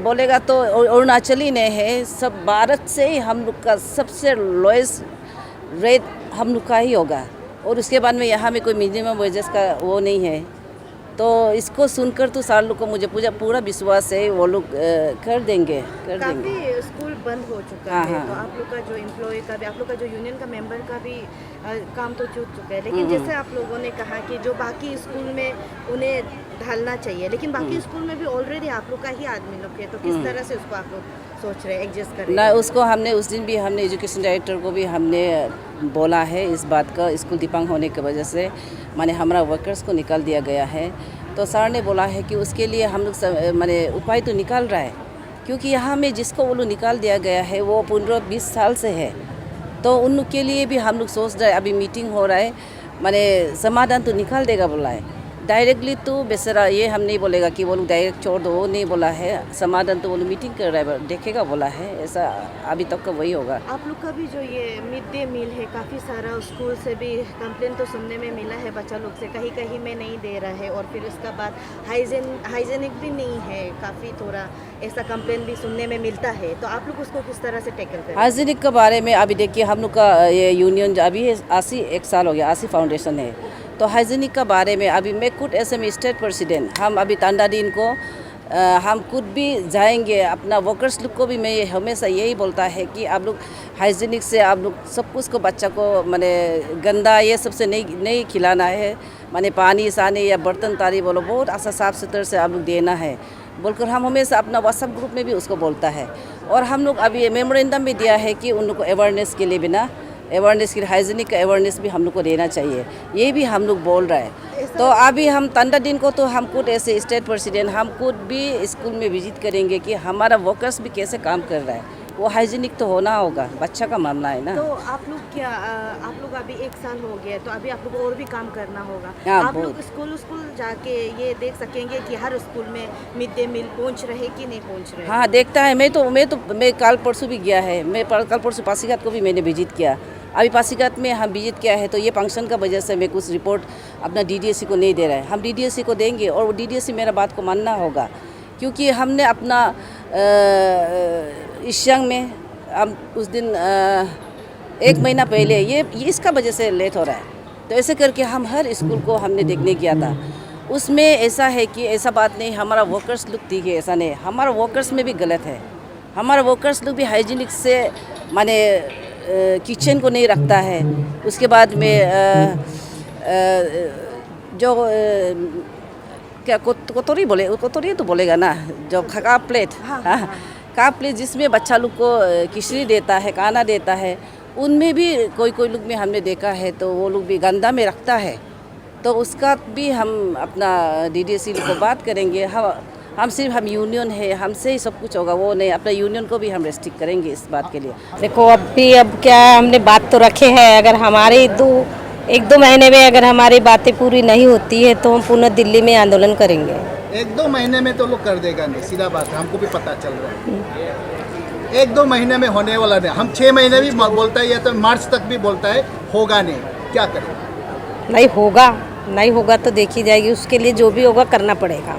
बोलेगा तो अरुणाचली ने है, सब भारत से ही हम लोग का सबसे लोएस्ट रेट हम लोग का ही होगा। और उसके बाद में यहाँ में कोई मिनिमम वेजेस का वो नहीं है। तो इसको सुनकर तो सार लोग को मुझे पूरा विश्वास है, वो लोग कर देंगे। काफ़ी स्कूल बंद हो चुका है, तो आप लोग का जो एम्प्लॉय का भी, आप लोग का जो यूनियन का मेंबर का भी काम तो छूट चुका है। लेकिन जैसे आप लोगों ने कहा कि जो बाकी स्कूल में उन्हें ढालना चाहिए, लेकिन बाकी स्कूल में भी ऑलरेडी आप लोग का ही आदमी लोग है, तो किस तरह से उसको आप लोग सोच रहे हैं एडजस्ट करें? ना, उसको हमने उस दिन भी हमने एजुकेशन डायरेक्टर को भी हमने बोला है इस बात का, स्कूल दिपांग होने की वजह से माने हमारा वर्कर्स को निकाल दिया गया है। तो सर ने बोला है कि उसके लिए हम लोग माने उपाय तो निकाल रहा है, क्योंकि यहाँ में जिसको वो लोग निकाल दिया गया है वो 15-20 साल से है। तो उन लोग के लिए भी हम लोग सोच रहे हैं, अभी मीटिंग हो रहा है, माने समाधान तो निकाल देगा बोला है। डायरेक्टली तो बेचारा ये हम नहीं बोलेगा कि वो लोग डायरेक्ट छोड़ दो, वो नहीं बोला है। समाधान तो वो लोग मीटिंग कर रहा है, देखेगा बोला है। ऐसा अभी तक का वही होगा। आप लोग का भी जो ये मिड डे मील है, काफ़ी सारा स्कूल से भी कंप्लेन तो सुनने में मिला है बच्चा लोग से, कहीं कहीं में नहीं दे रहा है, और फिर उसका बाद हाइजेनिक भी नहीं है, काफ़ी थोड़ा ऐसा कंप्लेन भी सुनने में मिलता है। तो आप लोग उसको किस तरह से टैकल करें? हाइजीनिक के बारे में अभी देखिए, हम लोग का ये यूनियन अभी 81 साल हो गया, 80 फाउंडेशन है। तो हाइजीनिक का बारे में अभी मैं खुद एसएम स्टेट प्रेसिडेंट, हम अभी तांडादीन को हम खुद भी जाएंगे, अपना वर्कर्स लोग को भी मैं हमेशा यही बोलता है कि आप लोग हाइजीनिक से आप लोग सब कुछ को बच्चा को माने गंदा ये सबसे नहीं खिलाना है, माने पानी सानी या बर्तन तारी बोलो बहुत अच्छा साफ सुथरा से आप लोग देना है बोलकर हम हमेशा अपना व्हाट्सएप ग्रुप में भी उसको बोलता है। और हम लोग अभी मेमोरेंडम भी दिया है कि उन लोग को अवेयरनेस के लिए बिना अवेयरनेस की हाइजीनिक का अवेयरनेस भी हम लोग को देना चाहिए, ये भी हम लोग बोल रहे हैं। तो अभी हम तांडादीन को तो हम खुद ऐसे स्टेट प्रेसिडेंट हम खुद भी स्कूल में विजिट करेंगे कि हमारा वर्कर्स भी कैसे काम कर रहा है, वो हाइजीनिक तो होना होगा, बच्चा का मामला है ना। तो आप लोग क्या आप लोग अभी 1 साल हो गया, तो अभी आप लोग को और भी काम करना होगा। आप लोग स्कूल जाके ये देख सकेंगे कि हर स्कूल में मिड डे मील पहुंच रहे कि नहीं पहुंच रहे? हाँ, देखता है। मैं कल परसों भी गया है, मैं कल परसों पासीघाट को भी मैंने विजिट किया। अभी पासीघाट में हम विजिट किया है, तो ये फंक्शन का वजह से मैं कुछ रिपोर्ट अपना DDSC को नहीं दे रहा है, हम DDSC को देंगे, और वो DDSC मेरा बात को मानना होगा, क्योंकि हमने अपना ईशांग में हम उस दिन 1 महीना पहले ये इसका वजह से लेट हो रहा है। तो ऐसे करके हम हर स्कूल को हमने देखने गया था। उसमें ऐसा है कि ऐसा बात नहीं हमारा वर्कर्स लोग ठीक है, ऐसा नहीं, हमारा वर्कर्स में भी गलत है। हमारा वर्कर्स लोग भी हाइजीनिक से माने किचन को नहीं रखता है। उसके बाद में जो क्या कटोरी बोले, कटोरी तो बोलेगा ना, जो कप प्लेट, कप प्लेट जिसमें बच्चा लोग को खिचड़ी देता है, खाना देता है, उनमें भी कोई लोग में हमने देखा है तो वो लोग भी गंदा में रखता है। तो उसका भी हम अपना DDSE को बात करेंगे। हम सिर्फ हम यूनियन है, हमसे ही सब कुछ होगा, वो नहीं, अपना यूनियन को भी हम रेस्ट्रिक्ट करेंगे इस बात के लिए। देखो अब क्या हमने बात तो रखे हैं, अगर हमारे एक दो महीने में अगर हमारी बातें पूरी नहीं होती है तो हम पुनः दिल्ली में आंदोलन करेंगे। 1-2 महीने में तो लोग कर देगा नहीं, सीधा बात है, हमको भी पता चल रहा है। 1-2 महीने में होने वाला नहीं। हम 6 महीने भी बोलता है, या तो मार्च तक भी बोलता है, होगा नहीं, क्या करें? नहीं होगा तो देखी जाएगी, उसके लिए जो भी होगा करना पड़ेगा,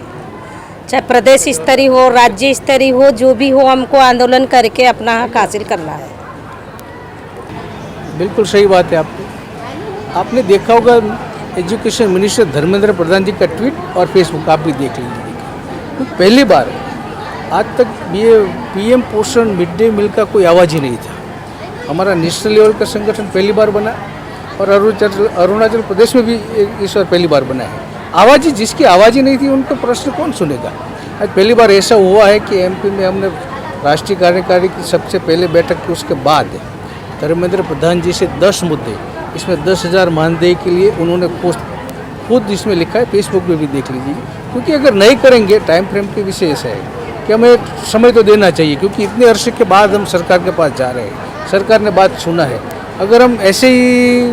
चाहे प्रदेश स्तरीय हो, राज्य स्तरीय हो, जो भी हो, हमको आंदोलन करके अपना हक हासिल करना है। बिल्कुल सही बात है। आपने देखा होगा एजुकेशन मिनिस्टर धर्मेंद्र प्रधान जी का ट्वीट और फेसबुक आप भी देख लीजिए। तो पहली बार आज तक ये PM पोषण मिड डे मील का कोई आवाज़ ही नहीं था। हमारा नेशनल लेवल का संगठन पहली बार बना और अरुणाचल प्रदेश में भी इस बार पहली बार बना है। आवाज़ ही जिसकी आवाज़ ही नहीं थी उनको प्रश्न कौन सुनेगा। आज पहली बार ऐसा हुआ है कि MP में हमने राष्ट्रीय कार्यकारी की सबसे पहले बैठक की, उसके बाद धर्मेंद्र प्रधान जी से 10 मुद्दे, इसमें 10,000 मानदेय के लिए उन्होंने खुद इसमें लिखा है, फेसबुक पे भी देख लीजिए। क्योंकि अगर नहीं करेंगे, टाइम फ्रेम के विषय ऐसा है कि हमें समय तो देना चाहिए, क्योंकि इतने अरसे के बाद हम सरकार के पास जा रहे हैं, सरकार ने बात सुना है। अगर हम ऐसे ही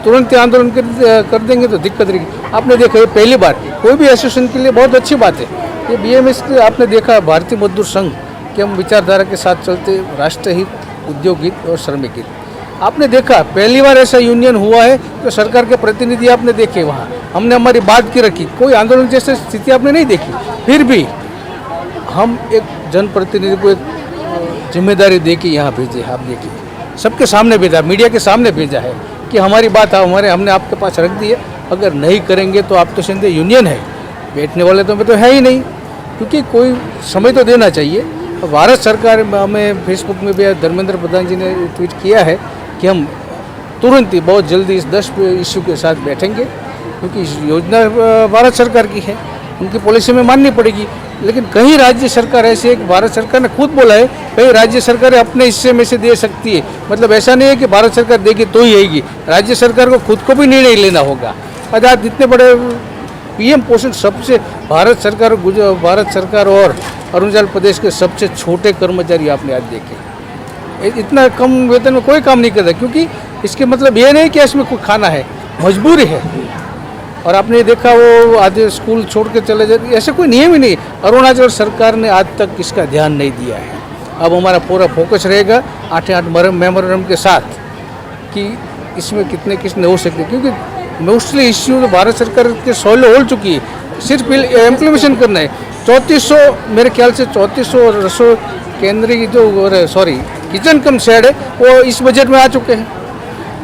तुरंत आंदोलन कर देंगे तो दिक्कत रहेगी। आपने देखा ये पहली बार कोई भी एसोसिएशन के लिए बहुत अच्छी बात है। ये BMS आपने देखा भारतीय मजदूर संघ कि हम विचारधारा के साथ चलते, राष्ट्रहित, उद्योग हित और श्रमिक हित। आपने देखा पहली बार ऐसा यूनियन हुआ है तो सरकार के प्रतिनिधि आपने देखे वहाँ, हमने हमारी बात की रखी, कोई आंदोलन जैसी स्थिति आपने नहीं देखी। फिर भी हम एक जनप्रतिनिधि को एक जिम्मेदारी दे के यहाँ भेजे, आप देखिए सबके सामने भेजा, मीडिया के सामने भेजा है कि हमारी बात हमने आपके पास रख दी है। अगर नहीं करेंगे तो आप तो समझे यूनियन है, बैठने वाले तो है ही नहीं, क्योंकि कोई समय तो देना चाहिए। भारत सरकार हमें फेसबुक में भी धर्मेंद्र प्रधान जी ने ट्वीट किया है कि हम तुरंत ही बहुत जल्दी इस 10 इश्यू के साथ बैठेंगे, क्योंकि योजना भारत सरकार की है, उनकी पॉलिसी में माननी पड़ेगी। लेकिन कहीं राज्य सरकार ऐसी है कि भारत सरकार ने खुद बोला है, कहीं राज्य सरकार अपने हिस्से में से दे सकती है। मतलब ऐसा नहीं है कि भारत सरकार देगी तो ही आएगी, राज्य सरकार को खुद को भी निर्णय लेना होगा। आज इतने बड़े PM पोषण सबसे भारत सरकार और अरुणाचल प्रदेश के सबसे छोटे कर्मचारी आपने आज देखे, इतना कम वेतन में कोई काम नहीं करता, क्योंकि इसके मतलब ये नहीं कि इसमें कोई खाना है, मजबूरी है। और आपने देखा वो आधे स्कूल छोड़ के चले जाते, ऐसे कोई नियम ही नहीं। अरुणाचल सरकार ने आज तक इसका ध्यान नहीं दिया है। अब हमारा पूरा फोकस रहेगा 8 मेमोरेंडम के साथ कि इसमें कितने हो सकते, क्योंकि मोस्टली इश्यू तो भारत सरकार के 16 हो चुकी है, सिर्फ इम्प्लीमेंटेशन करना है। 3400 मेरे ख्याल से 3400 रसोई केंद्र की जो किचन कम शेड है वो इस बजट में आ चुके हैं।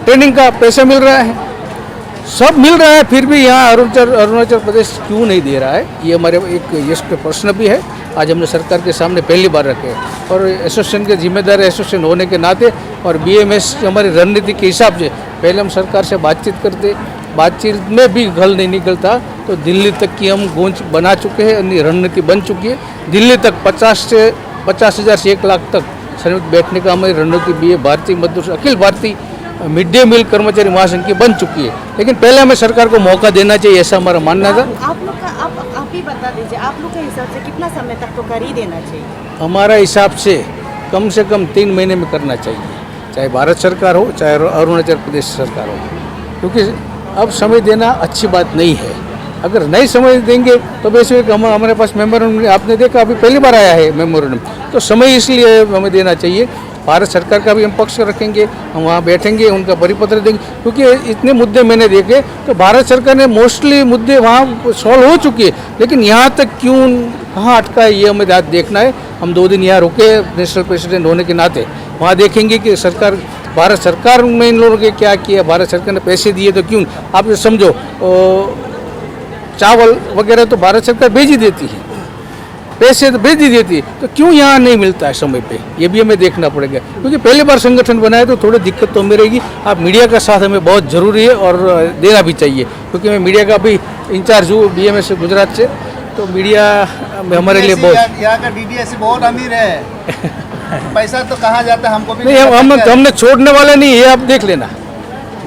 ट्रेनिंग का पैसा मिल रहा है, सब मिल रहा है, फिर भी यहाँ अरुणाचल प्रदेश क्यों नहीं दे रहा है, ये हमारे एक यश के प्रश्न भी है। आज हमने सरकार के सामने पहली बार रखे और एसोसिएशन के जिम्मेदार एसोसिएशन होने के नाते और BMS हमारी रणनीति के हिसाब से पहले हम सरकार से बातचीत करते, बातचीत में भी हल नहीं निकलता तो दिल्ली तक की हम गूंज बना चुके हैं, रणनीति बन चुकी है। दिल्ली तक 50,000 से 1 लाख तक श्रमिक बैठने का हमारी रणनीति भी है। भारतीय मजदूर अखिल भारतीय मिड डे मील कर्मचारी महासंघ की बन चुकी है, लेकिन पहले हमें सरकार को मौका देना चाहिए, ऐसा हमारा मानना था। आप लोग का आप ही बता दीजिए, आप लोग के हिसाब से कितना समय तक तो कर ही देना चाहिए? हमारा हिसाब से कम 3 महीने में करना चाहिए, चाहे भारत सरकार हो चाहे अरुणाचल प्रदेश सरकार हो, क्योंकि अब समय देना अच्छी बात नहीं है। अगर नहीं समय देंगे तो वैसे हमारे पास मेमोरेंडम आपने देखा अभी पहली बार आया है मेमोरेंडम, तो समय इसलिए हमें देना चाहिए भारत सरकार का भी हम पक्ष रखेंगे, हम वहाँ बैठेंगे, उनका परिपत्र देंगे, क्योंकि इतने मुद्दे मैंने देखे तो भारत सरकार ने मोस्टली मुद्दे वहाँ सॉल्व हो चुके हैं, लेकिन यहाँ तक क्यों कहाँ अटका है ये हमें देखना है। हम 2 दिन यहाँ रुके नेशनल प्रेसिडेंट होने के नाते, वहाँ देखेंगे कि सरकार, भारत सरकार में इन लोगों ने क्या किया, भारत सरकार ने पैसे दिए तो क्यों, आप ये समझो चावल वगैरह तो भारत सरकार भेज ही देती है, पैसे तो भेज ही देती है, तो क्यों यहाँ नहीं मिलता है समय पे, ये भी हमें देखना पड़ेगा। क्योंकि पहली बार संगठन बनाए तो थोड़ी दिक्कत तो हमें रहेगी। आप मीडिया का साथ हमें बहुत ज़रूरी है और देना भी चाहिए, क्योंकि मैं मीडिया का भी इंचार्ज हूँ BMS से, गुजरात से, तो मीडिया में हमारे लिए बहुत, यहाँ का DDSC बहुत अमीर है, पैसा तो कहाँ जाता है हमको भी नहीं, हमने छोड़ने वाले नहीं है। आप देख लेना,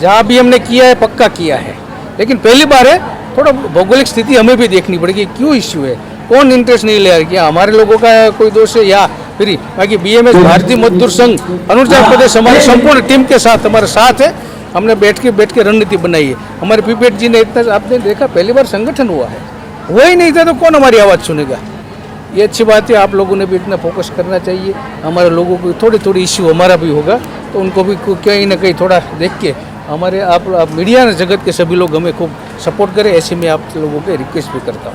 जहाँ भी हमने किया है पक्का किया है, लेकिन पहली बार है, थोड़ा भौगोलिक स्थिति हमें भी देखनी पड़ेगी, क्यों इश्यू है, कौन इंटरेस्ट नहीं ले रहा है, क्या हमारे लोगों का कोई दोष है या फिर बाकी BMS भारतीय मजदूर संघ अरुणाचल प्रदेश हमारी संपूर्ण टीम के साथ हमारे साथ है। हमने बैठ के रणनीति बनाई है। हमारे पीपेट जी ने इतना, आपने देखा पहली बार संगठन हुआ है, हुआ ही नहीं था तो कौन हमारी आवाज़ सुनेगा। ये अच्छी बात है, आप लोगों ने भी इतना फोकस करना चाहिए। हमारे लोगों को थोड़ी इश्यू हमारा भी होगा तो उनको भी कहीं ना कहीं थोड़ा देख के हमारे आप मीडिया जगत के सभी लोग हमें खूब सपोर्ट करें, ऐसे में आप लोगों के रिक्वेस्ट भी करता हूँ।